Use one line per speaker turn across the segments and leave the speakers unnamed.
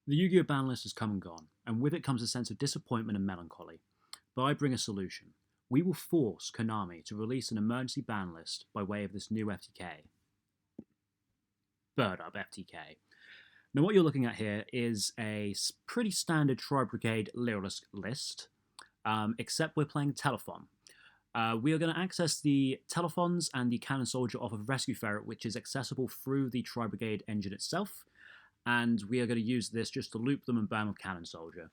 The Yu-Gi-Oh! Ban list has come and gone, and with it comes a sense of disappointment and melancholy. But I bring a solution. We will force Konami to release an emergency ban list by way of this new FTK. Bird up FTK. Now what you're looking at here is a pretty standard Tri-brigade Lyrilusc list, except we're playing Telephone. We are going to access the Telephons and the Cannon Soldier off of Rescue Ferret, which is accessible through the Tri-brigade engine itself, and we are going to use this just to loop them and burn with Cannon Soldier.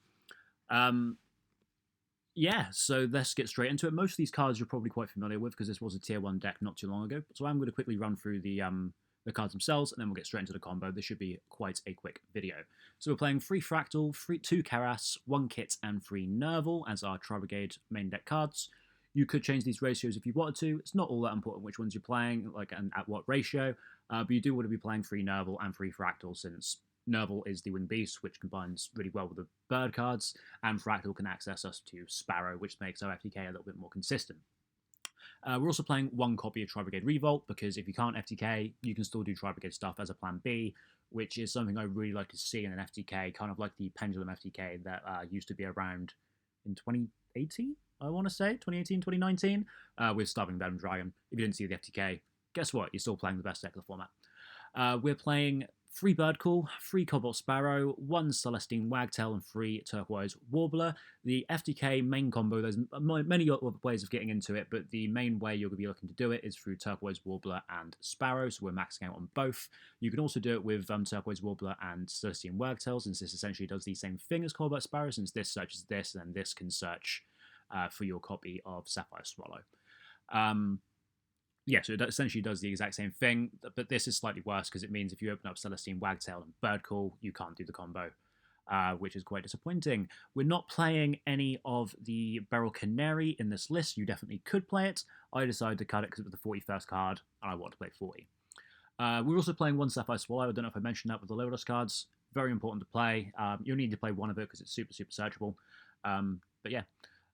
Yeah, so let's get straight into it. Most of these cards you're probably quite familiar with because this was a tier 1 deck not too long ago, so I'm going to quickly run through the cards themselves, and then we'll get straight into the combo. This should be quite a quick video. So we're playing 3 Fractal, 2 Karas, 1 Kit, and 3 Nerval as our Tri-brigade main deck cards. You could change these ratios if you wanted to. It's not all that important which ones you're playing, like, and at what ratio, but you do want to be playing 3 Nerval and 3 Fractal, since Nerval is the Winged Beast, which combines really well with the bird cards, and Fractal can access us to Sparrow, which makes our FTK a little bit more consistent. We're also playing 1 copy of Tri-brigade Revolt, because if you can't FTK, you can still do Tri-brigade stuff as a plan B, which is something I really like to see in an FTK, kind of like the Pendulum FTK that used to be around in 2018, I want to say, 2018, 2019, with Starving Venom Dragon. If you didn't see the FTK, guess what? You're still playing the best deck of the format. We're playing 3 Birdcall, 3 Cobalt Sparrow, 1 Celestine Wagtail, and 3 Turquoise Warbler. The FTK main combo, there's many other ways of getting into it, but the main way you're going to be looking to do it is through Turquoise Warbler and Sparrow, so we're maxing out on both. You can also do it with Turquoise Warbler and Celestine Wagtail, since this essentially does the same thing as Cobalt Sparrow, since this searches this, and then this can search for your copy of Sapphire Swallow. Yeah, so it essentially does the exact same thing, but this is slightly worse because it means if you open up Celestine Wagtail and Birdcall, you can't do the combo, which is quite disappointing. We're not playing any of the Beryl Canary in this list. You definitely could play it. I decided to cut it because it was the 41st card, and I want to play 40. We're also playing 1 Sapphire Swallow. I don't know if I mentioned that with the Lyrilusc cards. Very important to play. You'll need to play one of it because it's super, super searchable. But yeah.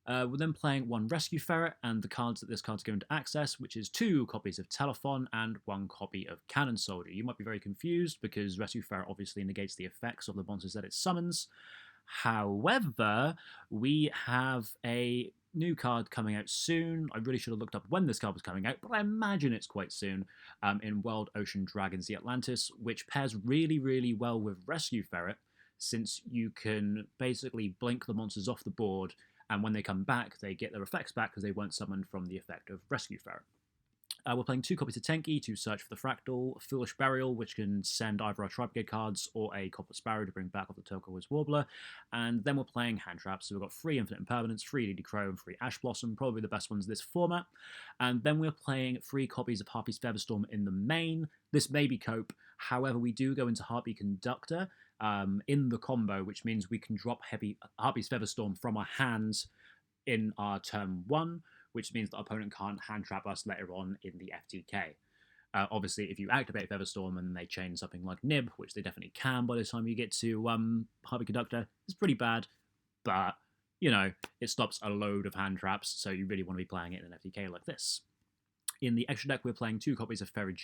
We're then playing 1 Rescue Ferret, and the cards that this card's going to access, which is 2 copies of Telephone and 1 copy of Cannon Soldier. You might be very confused because Rescue Ferret obviously negates the effects of the monsters that it summons. However, we have a new card coming out soon. I really should have looked up when this card was coming out, but I imagine it's quite soon, in World Ocean Dragons the Atlantis, which pairs really, really well with Rescue Ferret, since you can basically blink the monsters off the board, and when they come back, they get their effects back because they weren't summoned from the effect of Rescue Ferret. We're playing 2 copies of Tenki to search for the Fractal, Foolish Burial, which can send either our Tri-brigade cards or a Copper Sparrow to bring back off the Turquoise Warbler, and then we're playing Hand Traps, so we've got 3 Infinite Impermanence, 3 Lady Crow, and 3 Ash Blossom, probably the best ones in this format, and then we're playing 3 copies of Harpy's Featherstorm in the main. This may be Cope, however we do go into Harpy Conductor in the combo, which means we can drop Harpy's Featherstorm from our hands in our turn 1, which means the opponent can't hand trap us later on in the FTK. Obviously, if you activate Featherstorm and they chain something like Nib, which they definitely can by the time you get to Harpy Conductor, it's pretty bad, but, you know, it stops a load of hand traps, so you really want to be playing it in an FTK like this. In the extra deck, we're playing 2 copies of Ferret,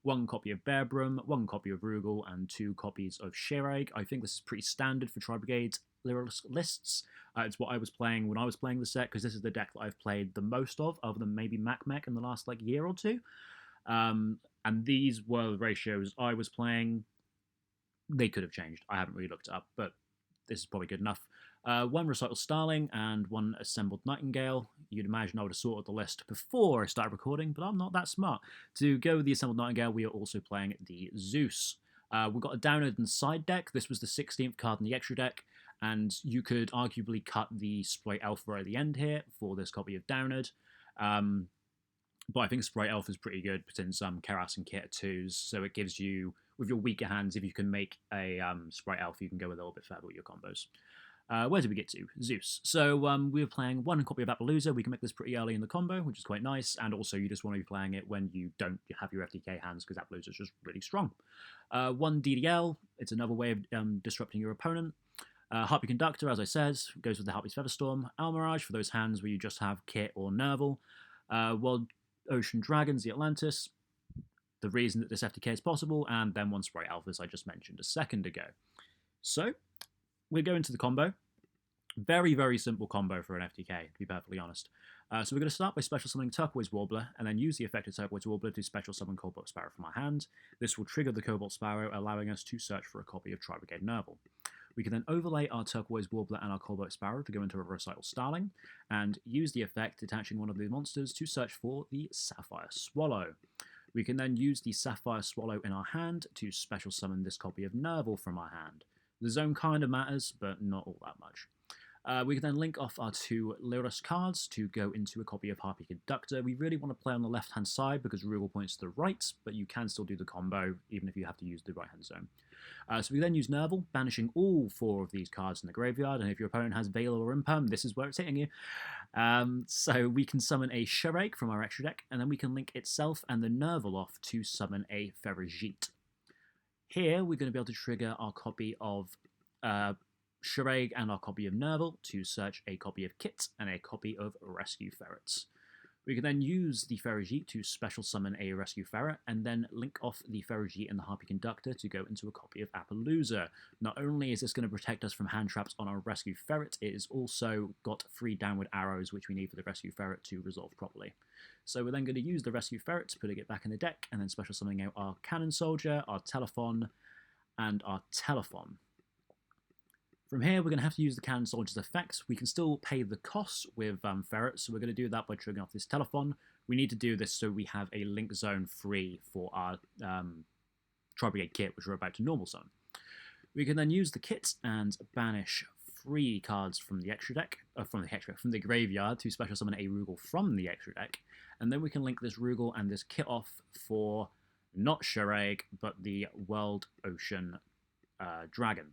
1 copy of Bearbrum, 1 copy of Rugal, and 2 copies of Shiraig. I think this is pretty standard for Tri-brigade Lyrilusc lists. It's what I was playing when I was playing this deck, because this is the deck that I've played the most of, other than maybe Mac in the last year or two. And these were the ratios I was playing. They could have changed. I haven't really looked it up, but this is probably good enough. 1 Recital Starling and 1 Assembled Nightingale. You'd imagine I would have sorted the list before I started recording, but I'm not that smart. To go with the Assembled Nightingale, we are also playing the Zeus. We've got a Downerd and side deck. This was the 16th card in the extra deck, and you could arguably cut the Sprite Elf right at the end here for this copy of Downerd. But I think Sprite Elf is pretty good, since Karas and Kit are 2s, so it gives you, with your weaker hands, if you can make a Sprite Elf, you can go a little bit further with your combos. Where did we get to? Zeus. So we were playing 1 copy of Appaloosa. We can make this pretty early in the combo, which is quite nice, and also you just want to be playing it when you don't have your FTK hands, because Appaloosa is just really strong. 1 DDL. It's another way of disrupting your opponent. Harpy Conductor, as I said, goes with the Harpy's Featherstorm. Almirage for those hands where you just have Kit or Nerval. World Ocean Dragons, the Atlantis, the reason that this FTK is possible, and then 1 Sprite Alpha, as I just mentioned a second ago. So we're going to the combo. Very, very simple combo for an FTK, to be perfectly honest. So we're going to start by special summoning Turquoise Warbler, and then use the effect of Turquoise Warbler to special summon Cobalt Sparrow from our hand. This will trigger the Cobalt Sparrow, allowing us to search for a copy of Tri-brigade Nerval. We can then overlay our Turquoise Warbler and our Cobalt Sparrow to go into a recital Starling, and use the effect detaching one of the monsters to search for the Sapphire Swallow. We can then use the Sapphire Swallow in our hand to special summon this copy of Nerval from our hand. The zone kind of matters, but not all that much. We can then link off our 2 Lyrilusc cards to go into a copy of Harpy Conductor. We really want to play on the left-hand side because Rugal points to the right, but you can still do the combo even if you have to use the right-hand zone. So we then use Nerval, banishing all 4 of these cards in the graveyard, and if your opponent has Veil or Imperm, this is where it's hitting you. So we can summon a Charade from our extra deck, and then we can link itself and the Nerval off to summon a Ferret. Here, we're going to be able to trigger our copy of Charade and our copy of Nerval to search a copy of Kit and a copy of Rescue Ferrets. We can then use the Ferret to special summon a Rescue Ferret, and then link off the Ferret and the Harpy Conductor to go into a copy of Appaloosa. Not only is this going to protect us from hand traps on our Rescue Ferret, it has also got 3 downward arrows which we need for the Rescue Ferret to resolve properly. So we're then going to use the Rescue Ferret, putting it back in the deck, and then special summoning out our Cannon Soldier, our Telephone, and our Telephone. From here, we're going to have to use the Cannon Soldier's effect. We can still pay the costs with Ferret, so we're going to do that by triggering off this Telephone. We need to do this so we have a link zone free for our Tri-brigade kit, which we're about to normal zone. We can then use the kit and banish 3 cards from the extra deck, from the graveyard to special summon a Rugal from the extra deck, and then we can link this Rugal and this kit off for not Charade, but the World Ocean Dragon.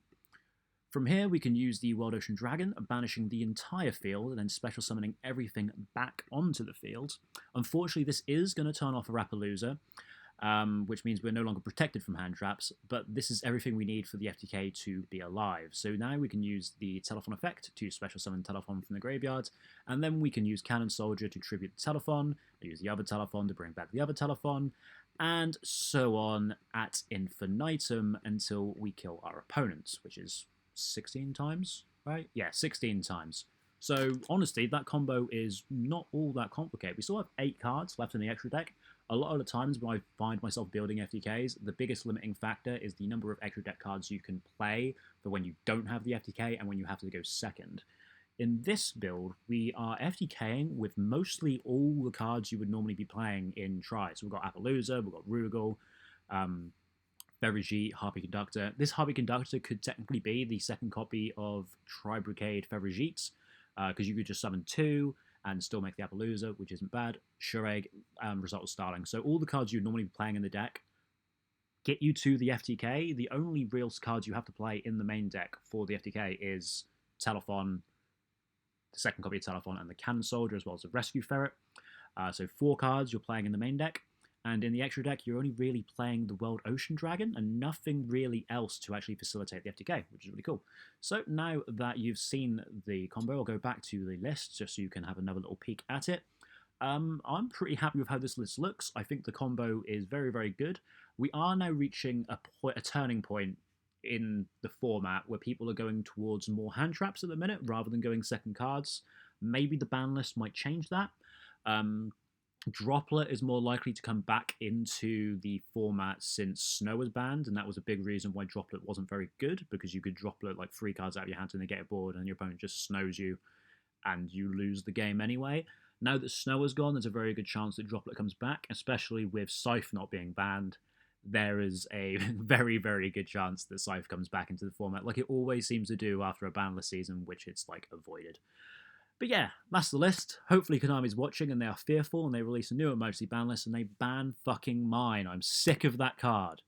From here, we can use the World Ocean Dragon, banishing the entire field, and then special summoning everything back onto the field. Unfortunately, this is going to turn off a Appaloosa, which means we're no longer protected from hand traps, but this is everything we need for the FTK to be alive. So now we can use the Telephone effect to special summon Telephone from the graveyard, and then we can use Cannon Soldier to tribute the Telephone, use the other Telephone to bring back the other Telephone, and so on ad infinitum until we kill our opponents, which is 16 times, right? Yeah, 16 times. So honestly, that combo is not all that complicated. We still have 8 cards left in the extra deck. A lot of the times when I find myself building FTKs, the biggest limiting factor is the number of extra deck cards you can play for when you don't have the FTK and when you have to go second. In this build, we are FTKing with mostly all the cards you would normally be playing in Tri. So we've got Appaloosa, we've got Rugal, Ferret, Harpy Conductor. This Harpy Conductor could technically be the second copy of Tri-brigade Ferret, because you could just summon 2 and still make the Appaloosa, which isn't bad. Charade, Recital Starling. So all the cards you'd normally be playing in the deck get you to the FTK. The only real cards you have to play in the main deck for the FTK is Telephone, the second copy of Telephone, and the Cannon Soldier, as well as the Rescue Ferret. So 4 cards you're playing in the main deck. And in the extra deck, you're only really playing the World Ocean Dragon and nothing really else to actually facilitate the FTK, which is really cool. So now that you've seen the combo, I'll go back to the list just so you can have another little peek at it. I'm pretty happy with how this list looks. I think the combo is very, very good. We are now reaching a turning point in the format where people are going towards more hand traps at the minute rather than going second cards. Maybe the ban list might change that. Droplet is more likely to come back into the format since Snow was banned, and that was a big reason why Droplet wasn't very good, because you could Droplet like 3 cards out of your hand and they get a board and your opponent just snows you and you lose the game anyway. Now that Snow is gone, there's a very good chance that Droplet comes back, especially with Scythe not being banned. There is a very, very good chance that Scythe comes back into the format, like it always seems to do after a banless season, which it's like avoided. But yeah, that's the list. Hopefully Konami's watching and they are fearful and they release a new emergency ban list and they ban fucking mine. I'm sick of that card.